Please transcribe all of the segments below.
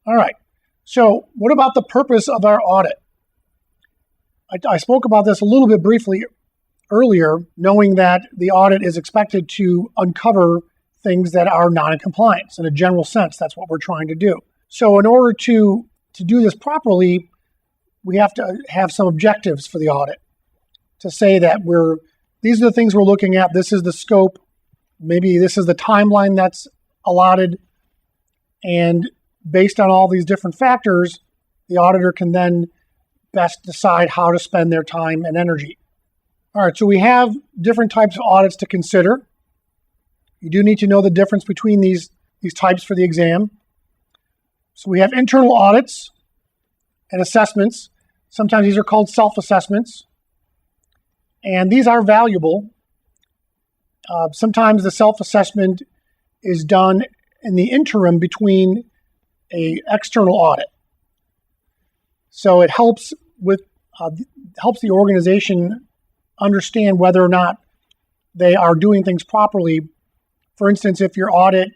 All right. So what about the purpose of our audit? I spoke about this a little bit briefly earlier, knowing that the audit is expected to uncover things that are not in compliance. In a general sense, that's what we're trying to do. So in order to do this properly, we have to have some objectives for the audit to say that these are the things we're looking at. This is the scope. Maybe this is the timeline that's allotted. And based on all these different factors, the auditor can then best decide how to spend their time and energy. All right, so we have different types of audits to consider. You do need to know the difference between these types for the exam. So we have internal audits and assessments. Sometimes these are called self-assessments. And these are valuable. Sometimes the self-assessment is done in the interim between an external audit. So it helps the organization understand whether or not they are doing things properly. For instance, if your audit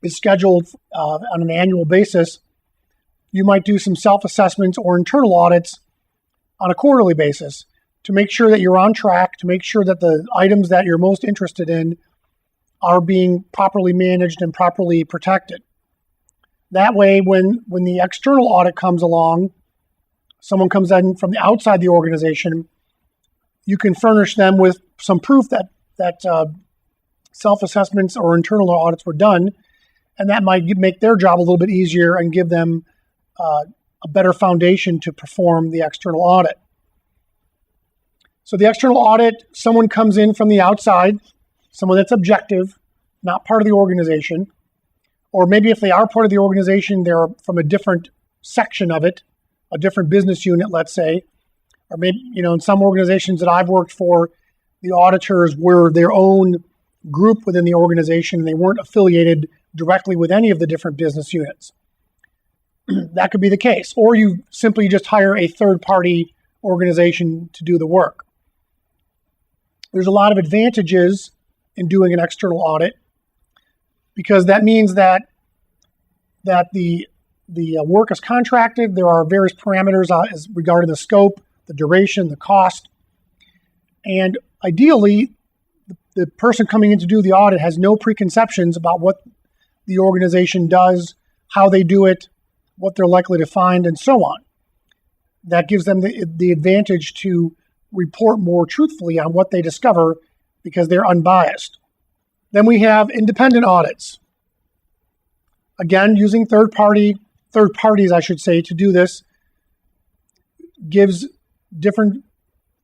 is scheduled on an annual basis, you might do some self-assessments or internal audits on a quarterly basis to make sure that you're on track, to make sure that the items that you're most interested in are being properly managed and properly protected. That way, when the external audit comes along, someone comes in from the outside the organization, you can furnish them with some proof that self-assessments or internal audits were done, and that might make their job a little bit easier and give them a better foundation to perform the external audit. So the external audit, someone comes in from the outside, someone that's objective, not part of the organization, or maybe if they are part of the organization, they're from a different section of it, a different business unit, let's say, or maybe, in some organizations that I've worked for, the auditors were their own group within the organization and they weren't affiliated directly with any of the different business units. That could be the case. Or you simply just hire a third-party organization to do the work. There's a lot of advantages in doing an external audit because that means that the work is contracted. There are various parameters as regarding the scope, the duration, the cost. And ideally, the person coming in to do the audit has no preconceptions about what the organization does, how they do it, what they're likely to find, and so on. That gives them the advantage to report more truthfully on what they discover because they're unbiased. Then we have independent audits. Again, using third parties, to do this gives different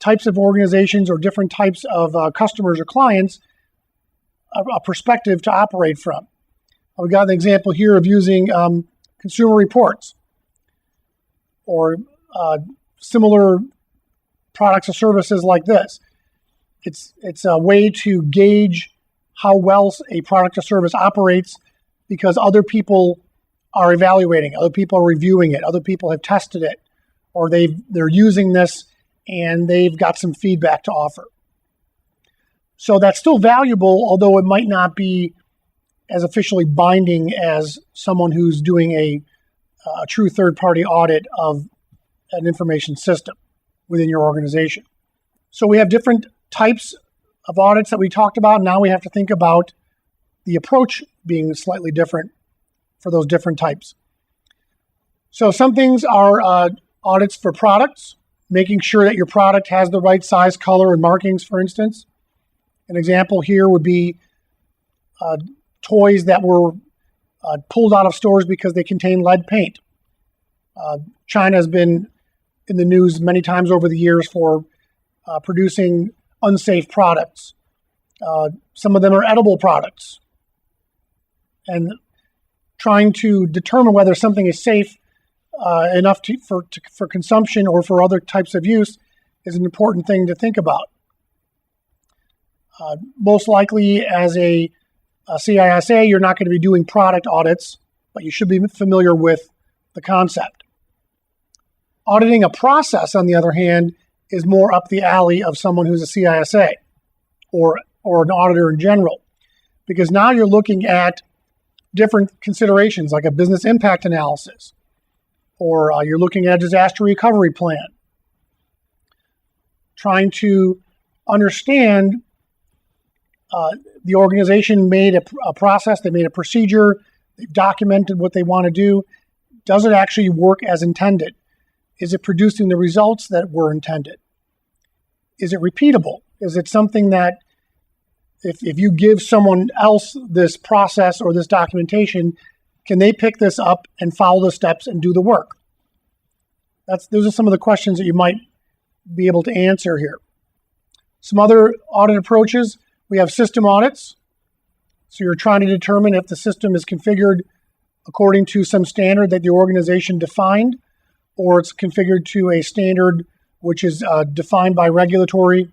types of organizations or different types of customers or clients a perspective to operate from. I've got an example here of using consumer reports or similar products or services like this. It's a way to gauge how well a product or service operates because other people are evaluating it, other people are reviewing it, other people have tested it, or they're using this and they've got some feedback to offer. So that's still valuable, although it might not be as officially binding as someone who's doing a true third-party audit of an information system within your organization. So we have different types of audits that we talked about. Now we have to think about the approach being slightly different for those different types. So some things are audits for products, making sure that your product has the right size, color, and markings, for instance. An example here would be toys that were pulled out of stores because they contain lead paint. China has been in the news many times over the years for producing unsafe products. Some of them are edible products. And trying to determine whether something is safe enough for consumption or for other types of use is an important thing to think about. Most likely, as a CISA, you're not going to be doing product audits, but you should be familiar with the concept. Auditing a process, on the other hand, is more up the alley of someone who's a CISA or an auditor in general, because now you're looking at different considerations like a business impact analysis, or you're looking at a disaster recovery plan, trying to understand the organization made a process, they made a procedure, they've documented what they want to do. Does it actually work as intended? Is it producing the results that were intended? Is it repeatable? Is it something that if you give someone else this process or this documentation, can they pick this up and follow the steps and do the work? Those are some of the questions that you might be able to answer here. Some other audit approaches, we have system audits. So you're trying to determine if the system is configured according to some standard that the organization defined, or it's configured to a standard which is defined by regulatory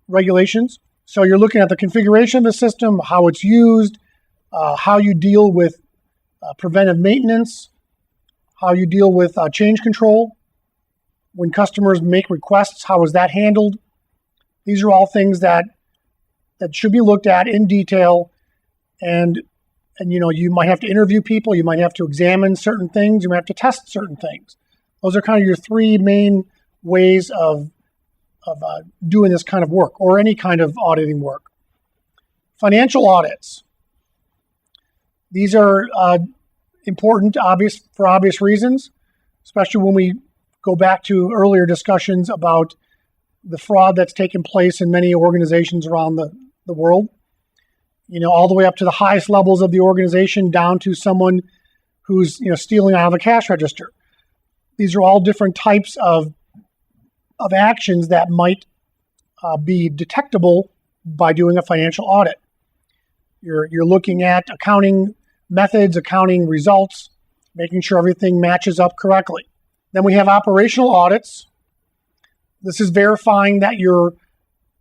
regulations. So you're looking at the configuration of the system, how it's used, how you deal with preventive maintenance, how you deal with change control. When customers make requests, how is that handled? These are all things that should be looked at in detail, and you might have to interview people, you might have to examine certain things, you might have to test certain things. Those are kind of your three main ways of doing this kind of work or any kind of auditing work. Financial audits. These are important, for obvious reasons, especially when we go back to earlier discussions about the fraud that's taken place in many organizations around the world. All the way up to the highest levels of the organization down to someone who's stealing out of a cash register. These are all different types of actions that might be detectable by doing a financial audit. You're looking at accounting methods, accounting results, making sure everything matches up correctly. Then we have operational audits. This is verifying that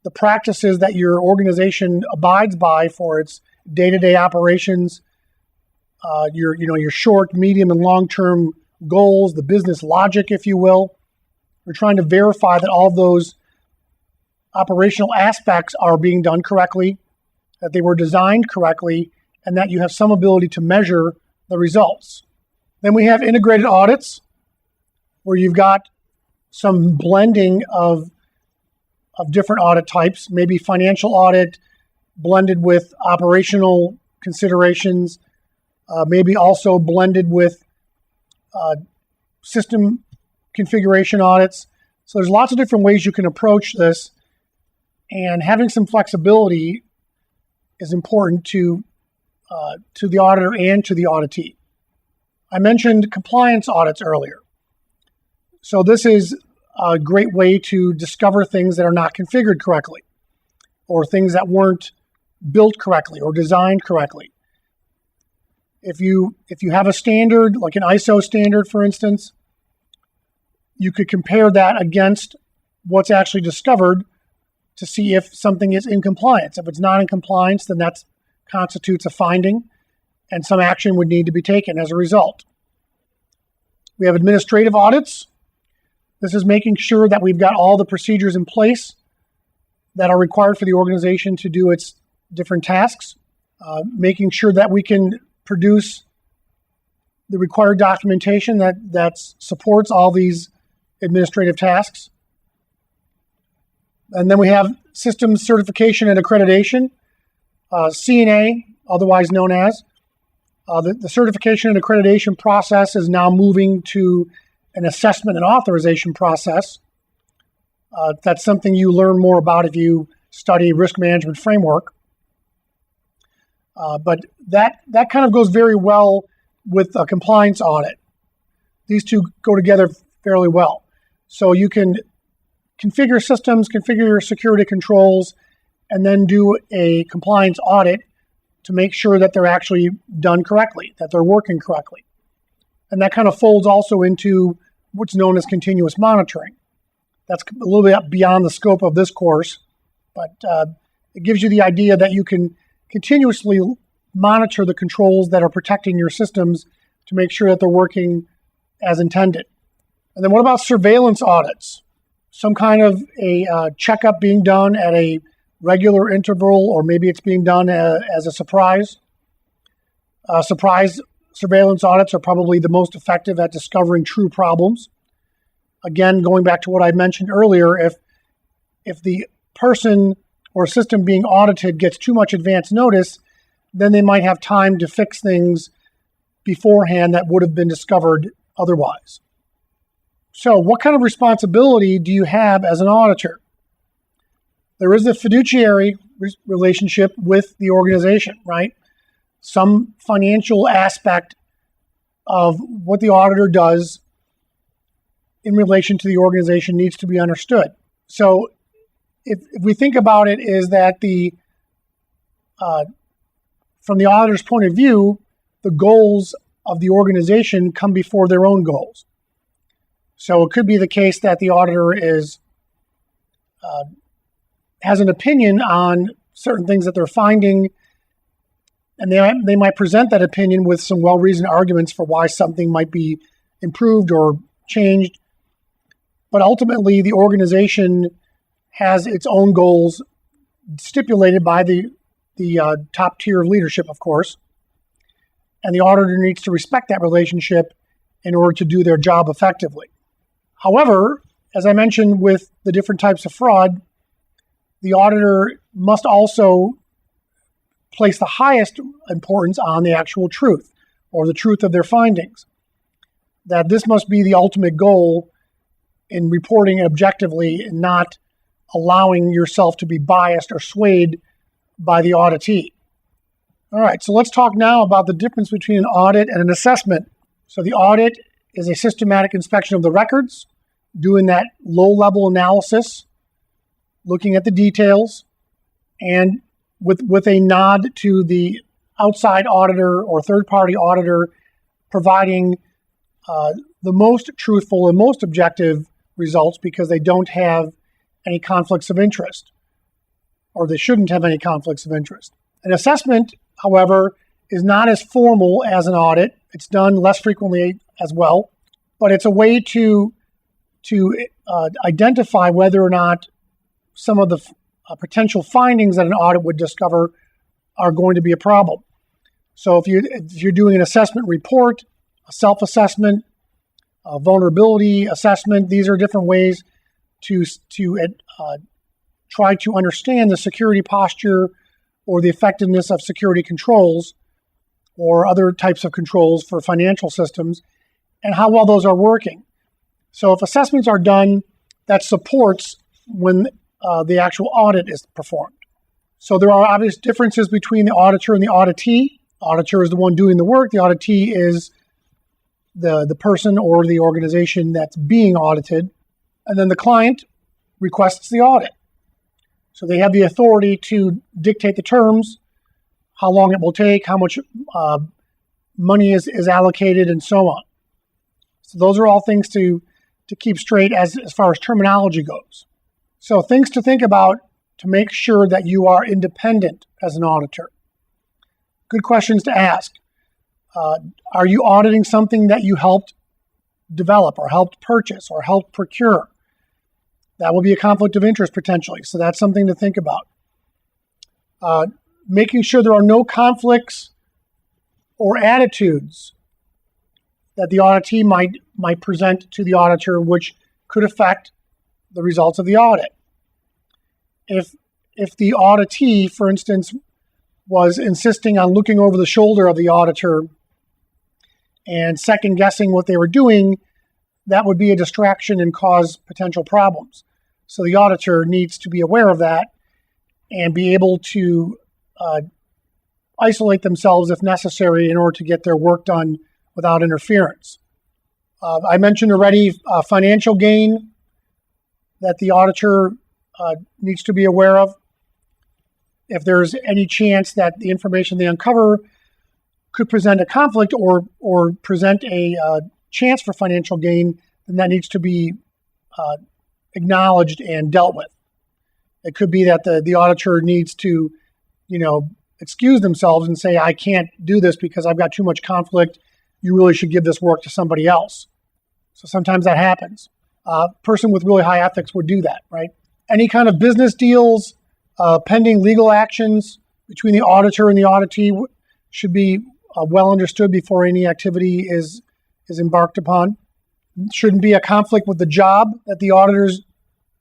the practices that your organization abides by for its day-to-day operations, your short, medium, and long-term goals, the business logic, if you will. We're trying to verify that all of those operational aspects are being done correctly, that they were designed correctly, and that you have some ability to measure the results. Then we have integrated audits, where you've got some blending of different audit types, maybe financial audit blended with operational considerations, maybe also blended with system configuration audits. So there's lots of different ways you can approach this, and having some flexibility is important to the auditor and to the auditee. I mentioned compliance audits earlier. So this is a great way to discover things that are not configured correctly, or things that weren't built correctly or designed correctly. If you have a standard, like an ISO standard, for instance, you could compare that against what's actually discovered to see if something is in compliance. If it's not in compliance, then that constitutes a finding, and some action would need to be taken as a result. We have administrative audits. This is making sure that we've got all the procedures in place that are required for the organization to do its different tasks, making sure that we can produce the required documentation that supports all these administrative tasks. And then we have systems certification and accreditation, CNA, otherwise known as. The certification and accreditation process is now moving to an assessment and authorization process. That's something you learn more about if you study risk management framework. But that kind of goes very well with a compliance audit. These two go together fairly well. So you can configure systems, configure your security controls, and then do a compliance audit to make sure that they're actually done correctly, that they're working correctly. And that kind of folds also into what's known as continuous monitoring. That's a little bit beyond the scope of this course, but it gives you the idea that you can continuously monitor the controls that are protecting your systems to make sure that they're working as intended. And then what about surveillance audits? Some kind of a checkup being done at a regular interval, or maybe it's being done as a surprise. Surprise surveillance audits are probably the most effective at discovering true problems. Again, going back to what I mentioned earlier, if the person or system being audited gets too much advance notice, then they might have time to fix things beforehand that would have been discovered otherwise. So what kind of responsibility do you have as an auditor? There is a fiduciary relationship with the organization, right? Some financial aspect of what the auditor does in relation to the organization needs to be understood. So if we think about it, is that from the auditor's point of view, the goals of the organization come before their own goals. So it could be the case that the auditor has an opinion on certain things that they're finding, and they might present that opinion with some well-reasoned arguments for why something might be improved or changed. But ultimately, the organization has its own goals stipulated by the top tier of leadership, of course, and the auditor needs to respect that relationship in order to do their job effectively. However, as I mentioned with the different types of fraud, the auditor must also place the highest importance on the actual truth or the truth of their findings. That this must be the ultimate goal in reporting objectively and not allowing yourself to be biased or swayed by the auditee. All right, so let's talk now about the difference between an audit and an assessment. So the audit is a systematic inspection of the records, doing that low-level analysis, looking at the details, and with a nod to the outside auditor or third-party auditor providing the most truthful and most objective results because they don't have any conflicts of interest, or they shouldn't have any conflicts of interest. An assessment, however, is not as formal as an audit. It's done less frequently as well, but it's a way to identify whether or not some of the potential findings that an audit would discover are going to be a problem. So if you're doing an assessment report, a self-assessment, a vulnerability assessment, these are different ways to try to understand the security posture or the effectiveness of security controls or other types of controls for financial systems and how well those are working. So if assessments are done, that supports when the actual audit is performed. So there are obvious differences between the auditor and the auditee. Auditor is the one doing the work. The auditee is the person or the organization that's being audited. And then the client requests the audit. So they have the authority to dictate the terms, how long it will take, how much money is allocated, and so on. So those are all things to keep straight as far as terminology goes. So things to think about to make sure that you are independent as an auditor. Good questions to ask. Are you auditing something that you helped develop or helped purchase or helped procure? That will be a conflict of interest potentially, so that's something to think about. Making sure there are no conflicts or attitudes that the auditee might present to the auditor, which could affect the results of the audit. If the auditee, for instance, was insisting on looking over the shoulder of the auditor and second-guessing what they were doing, that would be a distraction and cause potential problems. So the auditor needs to be aware of that and be able to isolate themselves if necessary in order to get their work done without interference. I mentioned already financial gain that the auditor needs to be aware of. If there's any chance that the information they uncover could present a conflict or present a chance for financial gain, then that needs to be acknowledged and dealt with. It could be that the auditor needs to, excuse themselves and say, I can't do this because I've got too much conflict. You really should give this work to somebody else. So sometimes that happens. A person with really high ethics would do that, right? Any kind of business deals, pending legal actions between the auditor and the auditee should be well understood before any activity is embarked upon. Shouldn't be a conflict with the job that the auditor's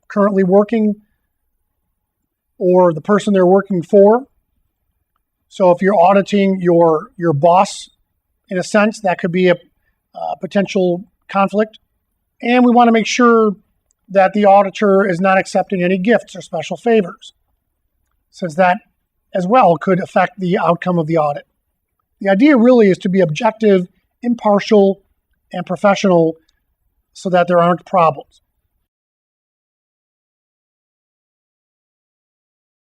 currently working or the person they're working for. So if you're auditing your boss, in a sense, that could be a potential conflict. And we want to make sure that the auditor is not accepting any gifts or special favors, since that as well could affect the outcome of the audit. The idea really is to be objective, impartial, and professional so that there aren't problems.